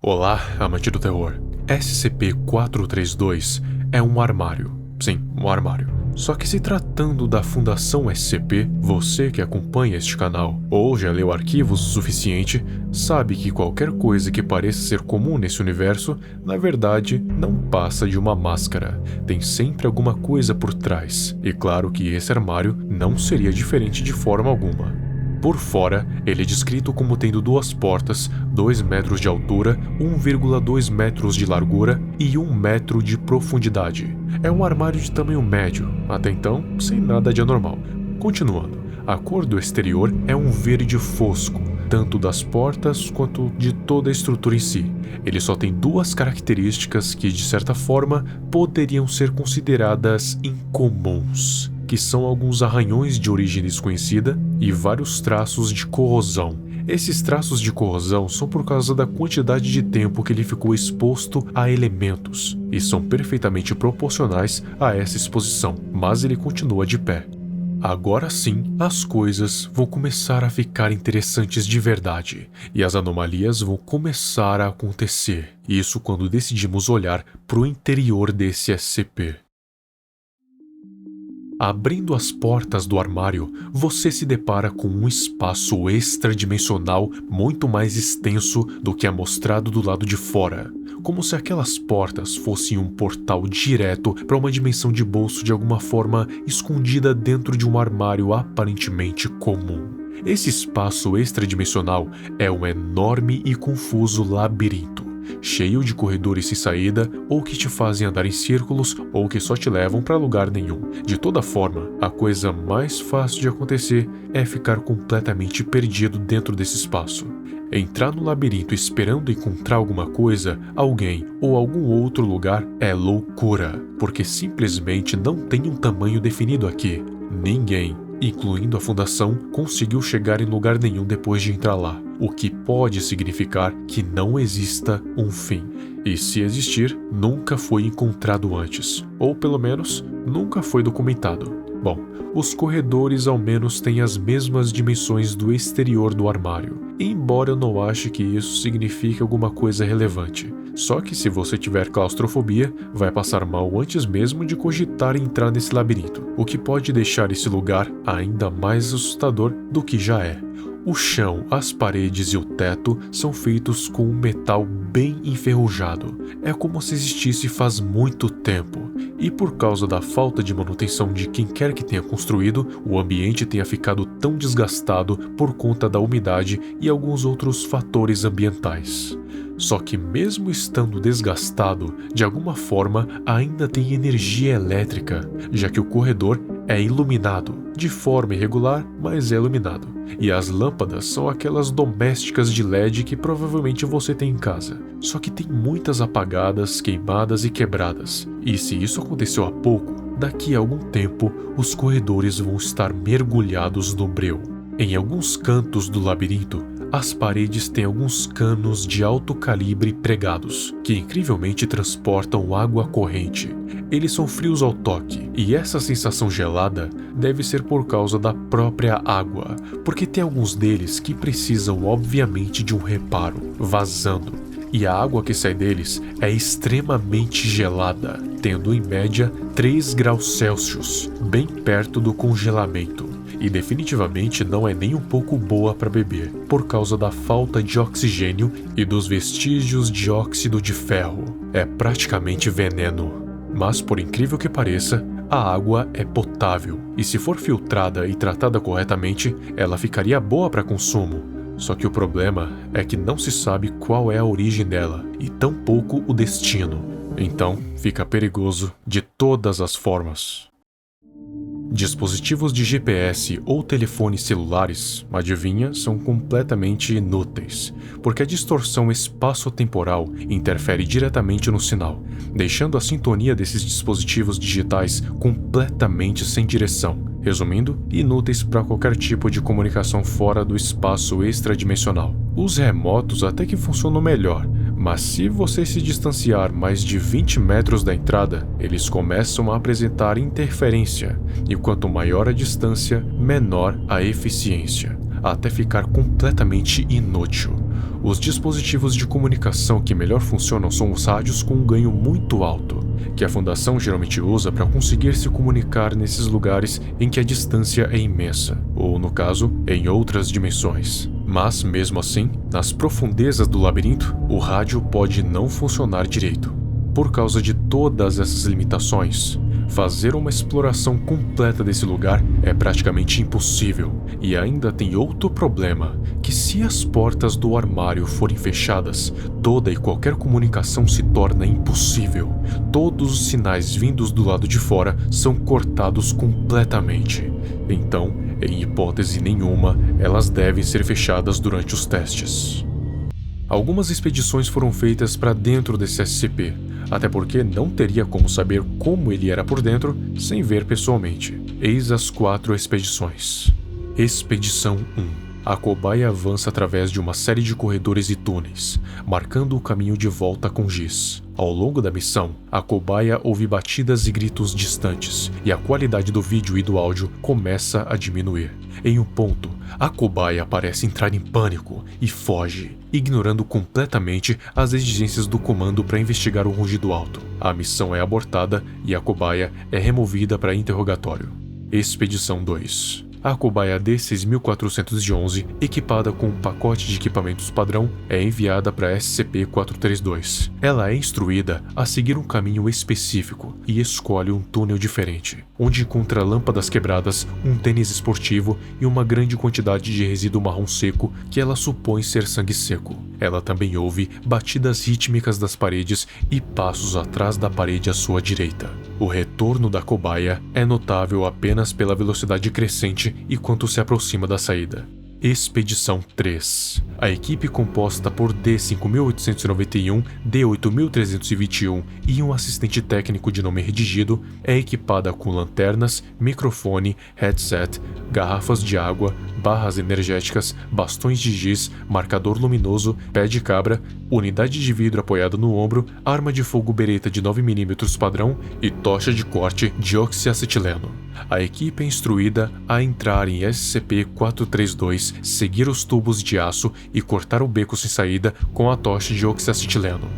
Olá, amante do terror. SCP-432 é um armário. Sim, um armário. Só que se tratando da Fundação SCP, você que acompanha este canal ou já leu arquivos o suficiente, sabe que qualquer coisa que pareça ser comum nesse universo, na verdade, não passa de uma máscara. Tem sempre alguma coisa por trás. E claro que esse armário não seria diferente de forma alguma. Por fora, ele é descrito como tendo 2 portas, 2 metros de altura, 1,2 metros de largura e 1 metro de profundidade. É um armário de tamanho médio, até então, sem nada de anormal. Continuando, a cor do exterior é um verde fosco, tanto das portas quanto de toda a estrutura em si. Ele só tem 2 características que, de certa forma, poderiam ser consideradas incomuns, que são alguns arranhões de origem desconhecida e vários traços de corrosão. Esses traços de corrosão são por causa da quantidade de tempo que ele ficou exposto a elementos, e são perfeitamente proporcionais a essa exposição, mas ele continua de pé. Agora sim, as coisas vão começar a ficar interessantes de verdade, e as anomalias vão começar a acontecer. Isso quando decidimos olhar para o interior desse SCP. Abrindo as portas do armário, você se depara com um espaço extradimensional muito mais extenso do que é mostrado do lado de fora, como se aquelas portas fossem um portal direto para uma dimensão de bolso de alguma forma escondida dentro de um armário aparentemente comum. Esse espaço extradimensional é um enorme e confuso labirinto, cheio de corredores sem saída, ou que te fazem andar em círculos, ou que só te levam para lugar nenhum. De toda forma, a coisa mais fácil de acontecer é ficar completamente perdido dentro desse espaço. Entrar no labirinto esperando encontrar alguma coisa, alguém ou algum outro lugar é loucura, porque simplesmente não tem um tamanho definido aqui. Ninguém, incluindo a Fundação, conseguiu chegar em lugar nenhum depois de entrar lá, o que pode significar que não exista um fim. E se existir, nunca foi encontrado antes, ou pelo menos, nunca foi documentado. Bom, os corredores ao menos têm as mesmas dimensões do exterior do armário, embora eu não ache que isso signifique alguma coisa relevante. Só que se você tiver claustrofobia, vai passar mal antes mesmo de cogitar entrar nesse labirinto, o que pode deixar esse lugar ainda mais assustador do que já é. O chão, as paredes e o teto são feitos com um metal bem enferrujado. É como se existisse faz muito tempo. E por causa da falta de manutenção de quem quer que tenha construído, o ambiente tenha ficado tão desgastado por conta da umidade e alguns outros fatores ambientais. Só que mesmo estando desgastado, de alguma forma ainda tem energia elétrica, já que o corredor é iluminado, de forma irregular, mas é iluminado. E as lâmpadas são aquelas domésticas de LED que provavelmente você tem em casa. Só que tem muitas apagadas, queimadas e quebradas. E se isso aconteceu há pouco, daqui a algum tempo os corredores vão estar mergulhados no breu. Em alguns cantos do labirinto, as paredes têm alguns canos de alto calibre pregados, que incrivelmente transportam água corrente. Eles são frios ao toque, e essa sensação gelada deve ser por causa da própria água, porque tem alguns deles que precisam obviamente de um reparo, vazando. E a água que sai deles é extremamente gelada, tendo em média 3 graus Celsius, bem perto do congelamento. E definitivamente não é nem um pouco boa para beber, por causa da falta de oxigênio e dos vestígios de óxido de ferro. É praticamente veneno. Mas por incrível que pareça, a água é potável, e se for filtrada e tratada corretamente, ela ficaria boa para consumo. Só que o problema é que não se sabe qual é a origem dela, e tampouco o destino. Então, fica perigoso de todas as formas. Dispositivos de GPS ou telefones celulares, adivinha, são completamente inúteis, porque a distorção espaço-temporal interfere diretamente no sinal, deixando a sintonia desses dispositivos digitais completamente sem direção. Resumindo, inúteis para qualquer tipo de comunicação fora do espaço extradimensional. Os remotos até que funcionam melhor, mas se você se distanciar mais de 20 metros da entrada, eles começam a apresentar interferência, e quanto maior a distância, menor a eficiência, até ficar completamente inútil. Os dispositivos de comunicação que melhor funcionam são os rádios com um ganho muito alto, que a Fundação geralmente usa para conseguir se comunicar nesses lugares em que a distância é imensa, ou, no caso, em outras dimensões. Mas, mesmo assim, nas profundezas do labirinto, o rádio pode não funcionar direito. Por causa de todas essas limitações, fazer uma exploração completa desse lugar é praticamente impossível. E ainda tem outro problema, que se as portas do armário forem fechadas, toda e qualquer comunicação se torna impossível. Todos os sinais vindos do lado de fora são cortados completamente. Então, em hipótese nenhuma, elas devem ser fechadas durante os testes. Algumas expedições foram feitas para dentro desse SCP, até porque não teria como saber como ele era por dentro sem ver pessoalmente. Eis as 4 expedições. Expedição 1. A cobaia avança através de uma série de corredores e túneis, marcando o caminho de volta com giz. Ao longo da missão, a cobaia ouve batidas e gritos distantes, e a qualidade do vídeo e do áudio começa a diminuir. Em um ponto, a cobaia parece entrar em pânico e foge, ignorando completamente as exigências do comando para investigar o rugido alto. A missão é abortada e a cobaia é removida para interrogatório. Expedição 2. A cobaia D-6411, equipada com um pacote de equipamentos padrão, é enviada para SCP-432. Ela é instruída a seguir um caminho específico e escolhe um túnel diferente, onde encontra lâmpadas quebradas, um tênis esportivo e uma grande quantidade de resíduo marrom seco que ela supõe ser sangue seco. Ela também ouve batidas rítmicas das paredes e passos atrás da parede à sua direita. O retorno da cobaia é notável apenas pela velocidade crescente e quanto se aproxima da saída. Expedição 3. A equipe composta por D-5891, D-8321 e um assistente técnico de nome redigido é equipada com lanternas, microfone, headset, garrafas de água, barras energéticas, bastões de giz, marcador luminoso, pé de cabra, unidade de vidro apoiada no ombro, arma de fogo beretta de 9mm padrão e tocha de corte de oxiacetileno. A equipe é instruída a entrar em SCP-432, seguir os tubos de aço e cortar o beco sem saída com a tocha de oxiacetileno.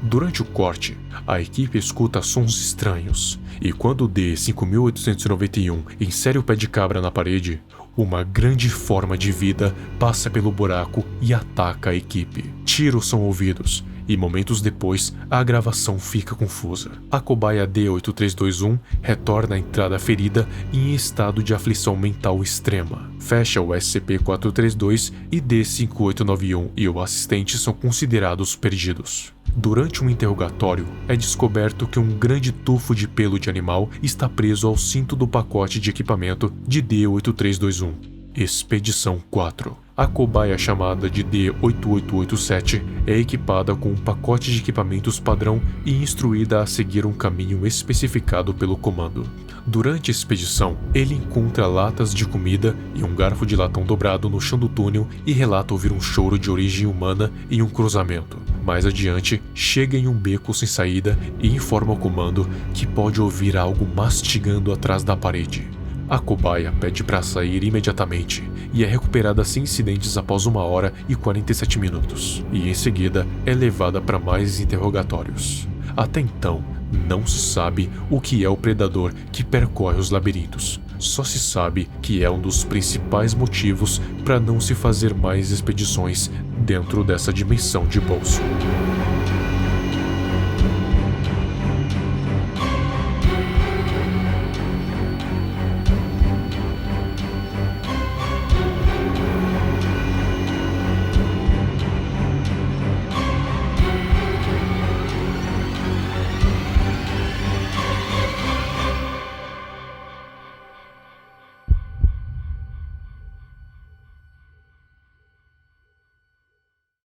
Durante o corte, a equipe escuta sons estranhos, e quando o D-5891 insere o pé de cabra na parede, uma grande forma de vida passa pelo buraco e ataca a equipe. Tiros são ouvidos, e momentos depois a gravação fica confusa. A cobaia D-8321 retorna à entrada ferida e em estado de aflição mental extrema. Fecha o SCP-432 e D-5891 e o assistente são considerados perdidos. Durante um interrogatório, é descoberto que um grande tufo de pelo de animal está preso ao cinto do pacote de equipamento de D-8321. Expedição 4. A cobaia chamada de D-8887 é equipada com um pacote de equipamentos padrão e instruída a seguir um caminho especificado pelo comando. Durante a expedição, ele encontra latas de comida e um garfo de latão dobrado no chão do túnel e relata ouvir um choro de origem humana em um cruzamento. Mais adiante, chega em um beco sem saída e informa ao comando que pode ouvir algo mastigando atrás da parede. A cobaia pede para sair imediatamente e é recuperada sem incidentes após 1 hora e 47 minutos, e em seguida é levada para mais interrogatórios. Até então, não se sabe o que é o predador que percorre os labirintos. Só se sabe que é um dos principais motivos para não se fazer mais expedições dentro dessa dimensão de bolso.